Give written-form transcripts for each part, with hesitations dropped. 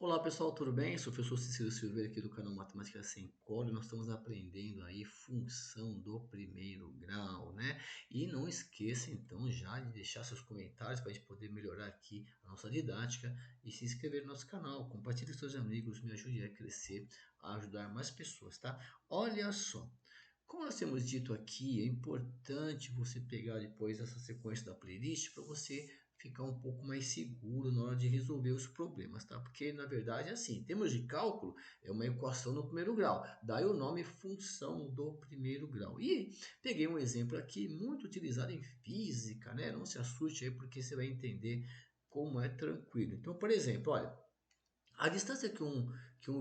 Olá pessoal, tudo bem? Sou o professor Cecílio Silveira aqui do canal Matemática Sem Código. Nós estamos aprendendo aí função do primeiro grau, né? E não esqueça então já de deixar seus comentários para a gente poder melhorar aqui a nossa didática e se inscrever no nosso canal. Compartilhe com seus amigos, me ajude a crescer, a ajudar mais pessoas, tá? Olha só. Como nós temos dito aqui, é importante você pegar depois essa sequência da playlist para você ficar um pouco mais seguro na hora de resolver os problemas, tá? Porque na verdade é assim, em termos de cálculo, é uma equação no primeiro grau, daí o nome função do primeiro grau. E peguei um exemplo aqui muito utilizado em física, né? Não se assuste aí porque você vai entender como é tranquilo. Então, por exemplo, olha, a distância que um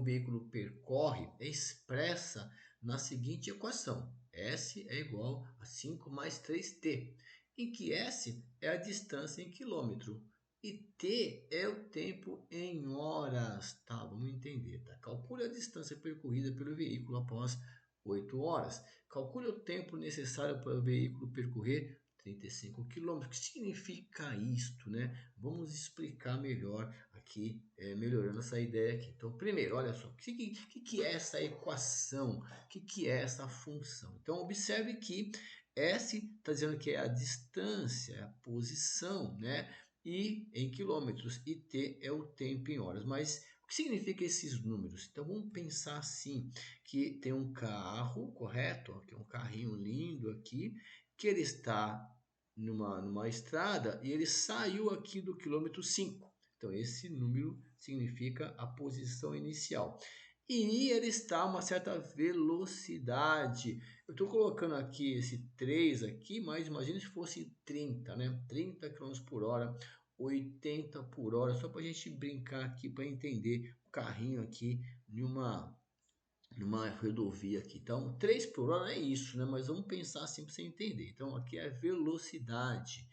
veículo percorre é expressa na seguinte equação: S é igual a 5 mais 3t, em que S é a distância em quilômetro e t é o tempo em horas. Tá, vamos entender. Tá? Calcule a distância percorrida pelo veículo após 8 horas. Calcule o tempo necessário para o veículo percorrer 35 quilômetros. O que significa isto, né? Vamos explicar melhor aqui, melhorando essa ideia aqui. Então, primeiro, olha só, o que é essa equação? O que é essa função? Então, observe que S está dizendo que é a distância, é a posição, né? E em quilômetros, e T é o tempo em horas. Mas o que significa esses números? Então, vamos pensar assim, que tem um carro, correto? Aqui é um carrinho lindo aqui, que ele está numa estrada e ele saiu aqui do quilômetro 5. Então, esse número significa a posição inicial. E ele está a uma certa velocidade. Eu estou colocando aqui esse 3 aqui, mas imagine se fosse 30, né? 30 quilômetros por hora, 80 por hora, só para a gente brincar aqui, para entender o carrinho aqui numa rodovia aqui. Então, 3 por hora é isso, né? Mas vamos pensar assim para você entender. Então, aqui é a velocidade.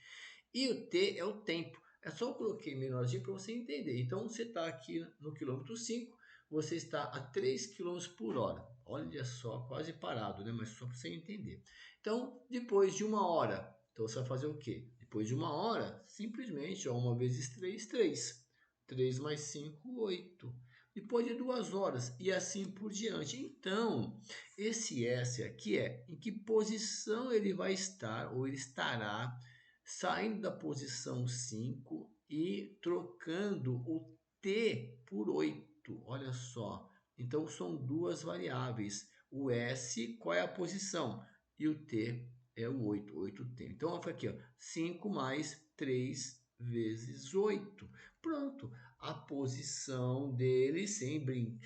E o t é o tempo. É só eu coloquei menorzinho para você entender. Então, você está aqui no quilômetro 5, você está a 3 quilômetros por hora. Olha só, quase parado, né? Mas só para você entender. Então, depois de uma hora, então você vai fazer o quê? Depois de uma hora, simplesmente, ó, 1 vezes 3, 3. 3 mais 5, 8. Depois de 2 horas e assim por diante. Então, esse S aqui é em que posição ele vai estar ou ele estará saindo da posição 5 e trocando o t por 8. Olha só. Então, são duas variáveis. O S, qual é a posição? E o t é o 8, 8t. Então, foi aqui, ó, 5 mais 3 vezes 8. Pronto, a posição dele, sem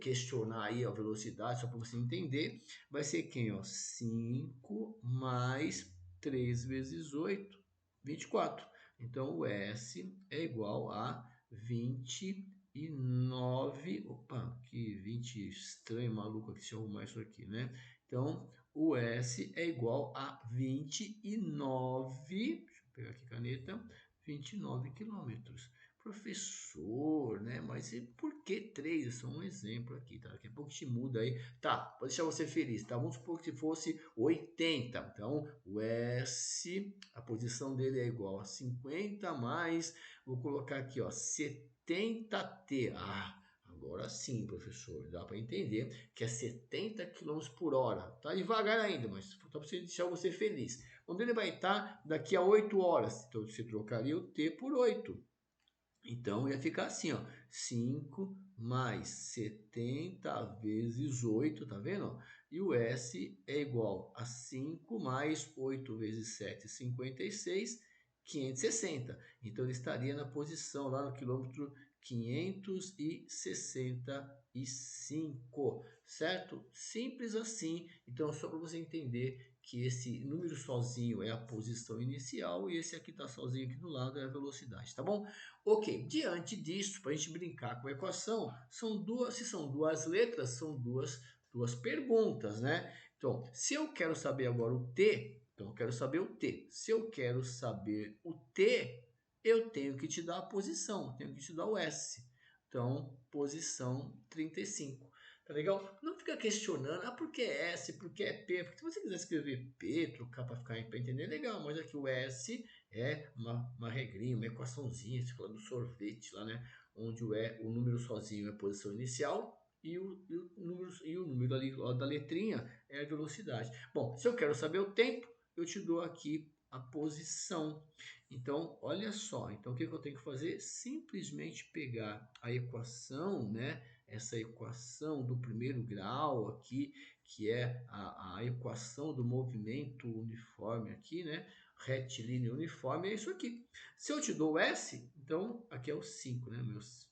questionar aí a velocidade, só para você entender, vai ser quem? Ó? 5 mais 3 vezes 8, 24. Então, o S é igual a 29. Opa, que 20 estranho, maluco aqui, se eu arrumar isso aqui, né? Então, o S é igual a 29. Deixa eu pegar aqui a caneta. 29 quilômetros. Professor, né? Mas e por que 3? É só um exemplo aqui, tá? Daqui a pouco te muda aí. Tá, pode deixar você feliz, tá? Vamos supor que fosse 80. Então, o S, a posição dele é igual a 50 mais, vou colocar aqui, ó, 70t. Ah, agora sim, professor, dá para entender que é 70 quilômetros por hora. Tá devagar ainda, mas só para deixar você feliz. Onde ele vai estar daqui a 8 horas? Então, você trocaria o t por 8. Então ia ficar assim, ó, 5 mais 70 vezes 8, tá vendo? E o S é igual a 5 mais 8 vezes 7, 56, 560. Então ele estaria na posição lá no quilômetro 565, certo? Simples assim. Então só para você entender que esse número sozinho é a posição inicial e esse aqui está sozinho aqui do lado é a velocidade, tá bom? Ok, diante disso, para a gente brincar com a equação, se são duas letras, são duas perguntas, né? Então, se eu quero saber agora o t, então eu quero saber o t. Se eu quero saber o t, eu tenho que te dar a posição, tenho que te dar o s. Então, posição 35. Tá legal? Não fica questionando, por que é S, por que é P? Porque se você quiser escrever P, trocar para ficar para entender, legal. Mas aqui o S é uma regrinha, uma equaçãozinha, se fala do sorvete lá, né? onde o número sozinho é a posição inicial e o número ali ó, da letrinha é a velocidade. Bom, se eu quero saber o tempo, eu te dou aqui a posição. Então, olha só. Então, o que eu tenho que fazer? Simplesmente pegar a equação, né? Essa equação do primeiro grau aqui, que é a equação do movimento uniforme aqui, né? Retilíneo uniforme, é isso aqui. Se eu te dou o S, então aqui é o 5, né?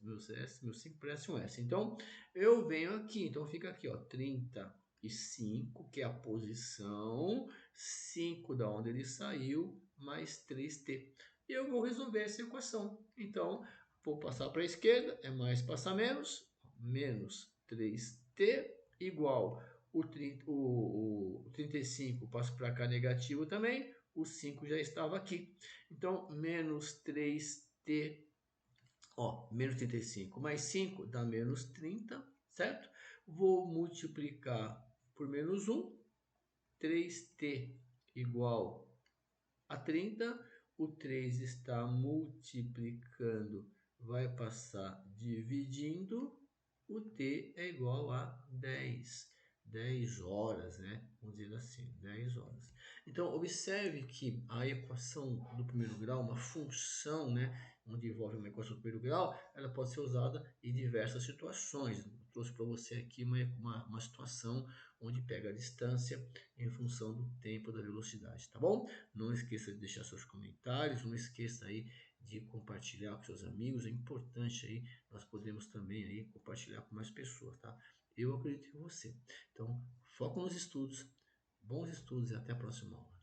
Meus S, meu 5 parece um S. Então, eu venho aqui, então fica aqui, ó, 35, que é a posição, 5 da onde ele saiu, mais 3t. E eu vou resolver essa equação. Então, vou passar para a esquerda, é mais passar menos, menos 3t igual o 35 passo para cá negativo também, o 5 já estava aqui. Então, menos 3t, ó, menos 35 mais 5 dá menos 30, certo? Vou multiplicar por menos 1, 3t igual a 30, o 3 está multiplicando, vai passar dividindo, o t é igual a 10. 10 horas, né? Vamos dizer assim, 10 horas. Então, observe que a equação do primeiro grau, uma função, né? Onde envolve uma equação do primeiro grau, ela pode ser usada em diversas situações. Eu trouxe para você aqui uma situação onde pega a distância em função do tempo da velocidade, tá bom? Não esqueça de deixar seus comentários, não esqueça aí de compartilhar com seus amigos, é importante aí, nós podemos também aí compartilhar com mais pessoas, tá? Eu acredito em você. Então, foco nos estudos, bons estudos e até a próxima aula.